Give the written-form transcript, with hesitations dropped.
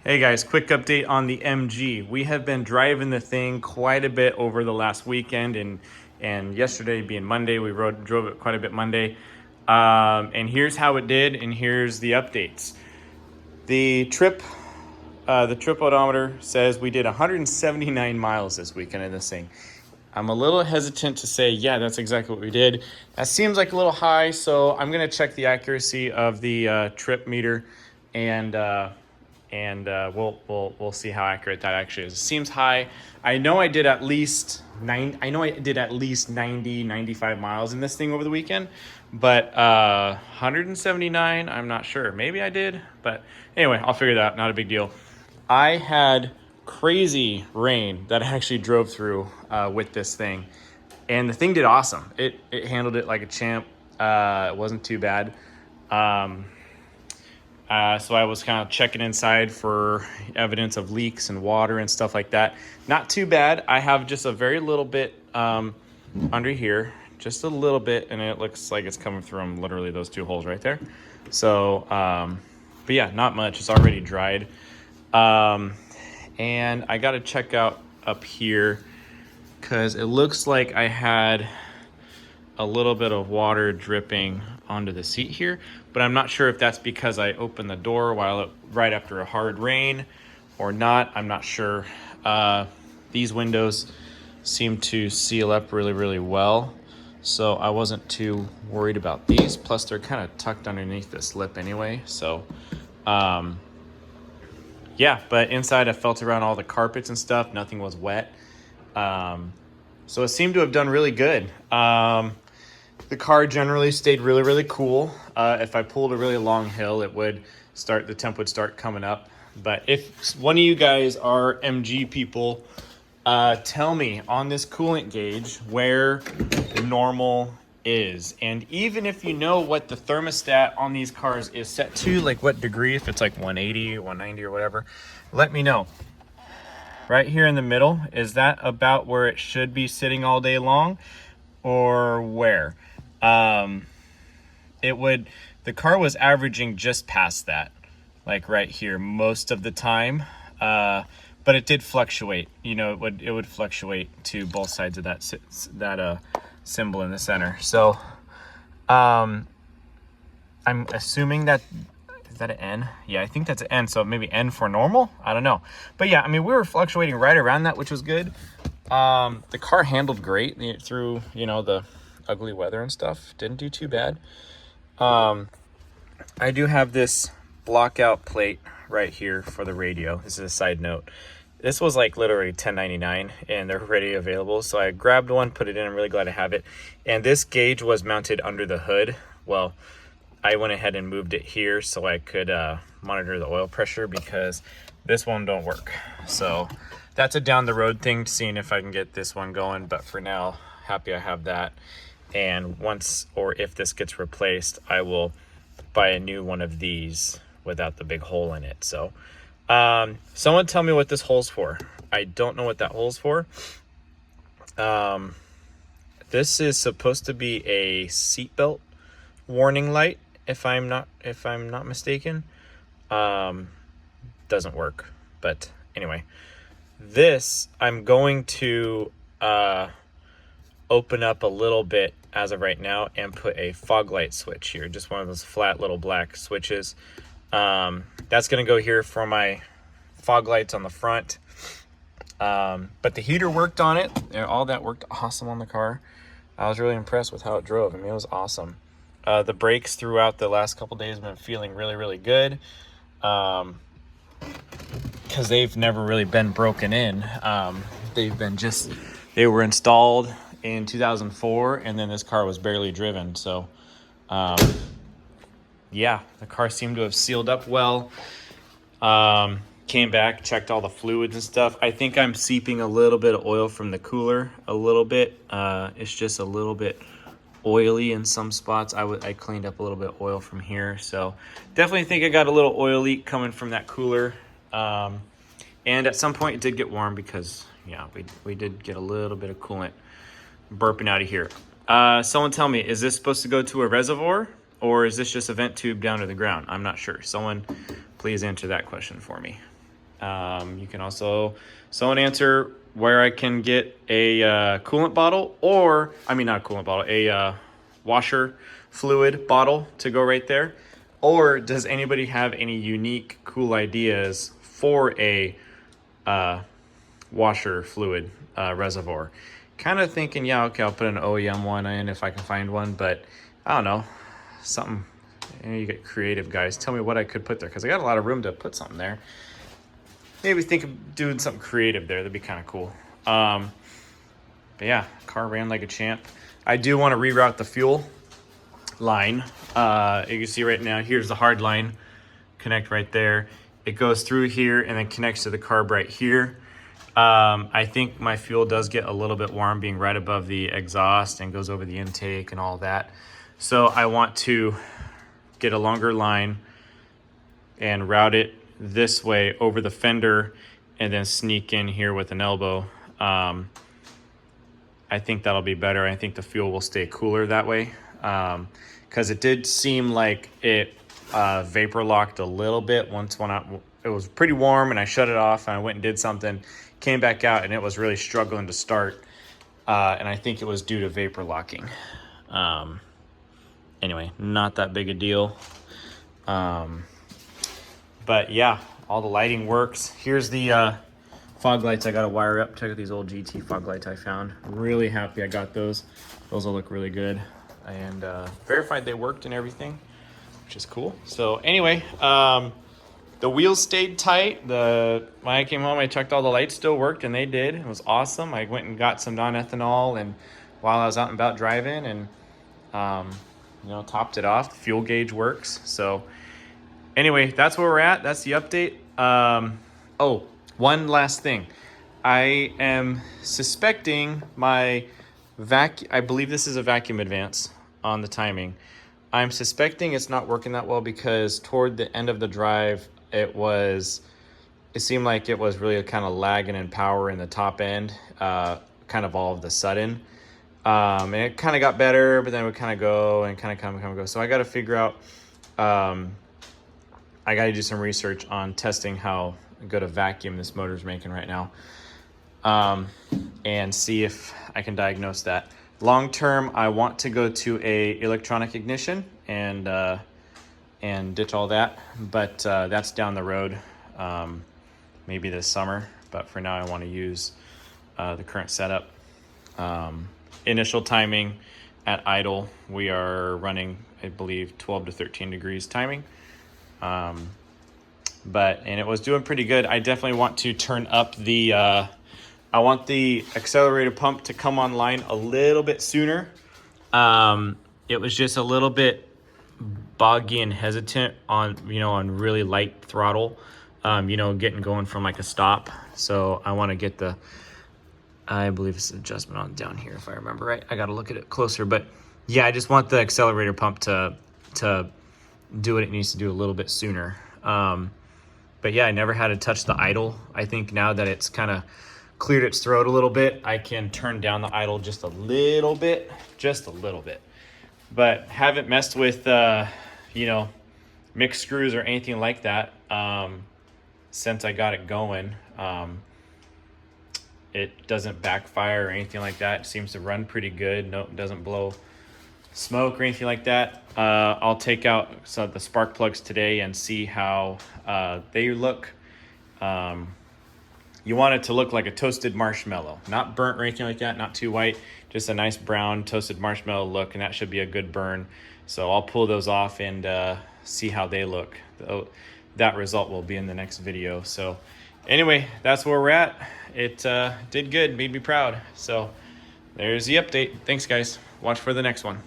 Hey guys, quick update on the MG. We have been driving the thing quite a bit over the last weekend, and yesterday being Monday, we drove it quite a bit Monday. And here's how it did, and here's the updates. The trip odometer says we did 179 miles this weekend in this thing. I'm a little hesitant to say, yeah, that's exactly what we did. That seems like a little high, so I'm gonna check the accuracy of the trip meter, and we'll see how accurate that actually is. It seems high. I know I did at least 90, 95 miles in this thing over the weekend, but 179, I'm not sure. Maybe I did, but anyway, I'll figure that out. Not a big deal. I had crazy rain that I actually drove through with this thing, and the thing did awesome. It handled it like a champ. It wasn't too bad. So I was kind of checking inside for evidence of leaks and water and stuff like that. Not too bad. I have just a very little bit under here, just a little bit, and it looks like it's coming from literally those two holes right there. So, but yeah, not much. It's already dried. And I got to check out up here because it looks like I had a little bit of water dripping onto the seat here, but I'm not sure if that's because I opened the door right after a hard rain or not. I'm not sure. These windows seem to seal up really, really well, so I wasn't too worried about these. Plus, they're kind of tucked underneath this lip anyway, so yeah. But inside, I felt around all the carpets and stuff. Nothing was wet, so it seemed to have done really good. The car generally stayed really, really cool. If I pulled a really long hill, the temp would start coming up. But if one of you guys are MG people, tell me on this coolant gauge where normal is. And even if you know what the thermostat on these cars is set to, like what degree, if it's like 180, 190 or whatever, let me know. Right here in the middle, is that about where it should be sitting all day long, or where? The car was averaging just past that, like right here most of the time, but it did fluctuate. You know, it would fluctuate to both sides of that symbol in the center. So I'm assuming that is that an N? Yeah, I think that's an N. So maybe N for normal. I don't know, but yeah, I mean, we were fluctuating right around that, which was good. The car handled great through, the ugly weather and stuff. Didn't do too bad. I do have this blockout plate right here for the radio. This is a side note. This was like literally $10.99 and they're already available. So I grabbed one, put it in. I'm really glad I have it. And this gauge was mounted under the hood. Well, I went ahead and moved it here so I could monitor the oil pressure, because this one don't work. So that's a down the road thing, seeing if I can get this one going. But for now, happy I have that. And once or if this gets replaced, I will buy a new one of these without the big hole in it. So someone tell me what this hole's for. I don't know what that hole's for. This is supposed to be a seatbelt warning light, if I'm not mistaken. Doesn't work, but anyway, this I'm going to open up a little bit as of right now and put a fog light switch here, just one of those flat little black switches. That's going to go here for my fog lights on the front. But the heater worked on it. All that worked awesome on the car. I was really impressed with how it drove. I mean, it was awesome. The brakes throughout the last couple days have been feeling really, really good. Because they've never really been broken in. They were installed in 2004, and then this car was barely driven. So, yeah, the car seemed to have sealed up well. Came back, checked all the fluids and stuff. I think I'm seeping a little bit of oil from the cooler, a little bit. It's just a little bit oily in some spots. I cleaned up a little bit of oil from here. So definitely think I got a little oil leak coming from that cooler. And at some point it did get warm because, yeah, we did get a little bit of coolant burping out of here. Someone tell me, is this supposed to go to a reservoir, or is this just a vent tube down to the ground? I'm not sure. Someone please answer that question for me. You can also, someone answer where I can get a coolant bottle, or, I mean, not a coolant bottle, a washer fluid bottle to go right there. Or does anybody have any unique, cool ideas for a washer fluid reservoir? Kind of thinking, yeah, okay, I'll put an OEM one in if I can find one, but I don't know, something, you get creative, guys. Tell me what I could put there, because I got a lot of room to put something there. Maybe think of doing something creative there. That'd be kind of cool. But yeah, car ran like a champ. I do want to reroute the fuel line. You can see right now, here's the hard line. Connect right there. It goes through here and then connects to the carb right here. I think my fuel does get a little bit warm being right above the exhaust and goes over the intake and all that. So I want to get a longer line and route it this way over the fender and then sneak in here with an elbow. I think that'll be better. I think the fuel will stay cooler that way, because it did seem like it vapor locked a little bit once it was pretty warm and I shut it off and I went and did something, came back out and it was really struggling to start, and I think it was due to vapor locking. Anyway, not that big a deal. But yeah, all the lighting works. Here's the fog lights I got to wire up. Check out these old GT fog lights I found. Really happy I got those. Those will look really good. And verified they worked and everything, which is cool. So anyway, the wheels stayed tight. When I came home, I checked all the lights still worked, and they did. It was awesome. I went and got some non-ethanol and while I was out and about driving, and topped it off. The fuel gauge works. So anyway, that's where we're at. That's the update. Oh, one last thing. I am suspecting my I believe this is a vacuum advance on the timing. I'm suspecting it's not working that well, because toward the end of the drive, it seemed like it was really kind of lagging in power in the top end, kind of all of the sudden. And it kind of got better, but then it would kind of go and kind of come and go. So I got to figure out, I got to do some research on testing how good a vacuum this motor is making right now, and see if I can diagnose that. Long term, I want to go to a electronic ignition and ditch all that, but that's down the road, maybe this summer. But for now, I want to use the current setup. Initial timing at idle, we are running, I believe, 12 to 13 degrees timing. And it was doing pretty good. I definitely want to turn up the, I want the accelerator pump to come online a little bit sooner. It was just a little bit boggy and hesitant on really light throttle, getting going from like a stop. So I want to get I believe it's an adjustment on down here, if I remember right. I got to look at it closer, but yeah, I just want the accelerator pump to do what it needs to do a little bit sooner. But yeah, I never had to touch the idle. I think now that it's kind of cleared its throat a little bit, I can turn down the idle just a little bit, but haven't messed with, mixed screws or anything like that, since I got it going. It doesn't backfire or anything like that. It seems to run pretty good. No, it doesn't blow smoke or anything like that. I'll take out some of the spark plugs today and see how they look. You want it to look like a toasted marshmallow, not burnt or anything like that, not too white, just a nice brown toasted marshmallow look, and that should be a good burn. So I'll pull those off and see how they look. That result will be in the next video. So anyway, that's where we're at. It did good, made me proud. So there's the update. Thanks, guys. Watch for the next one.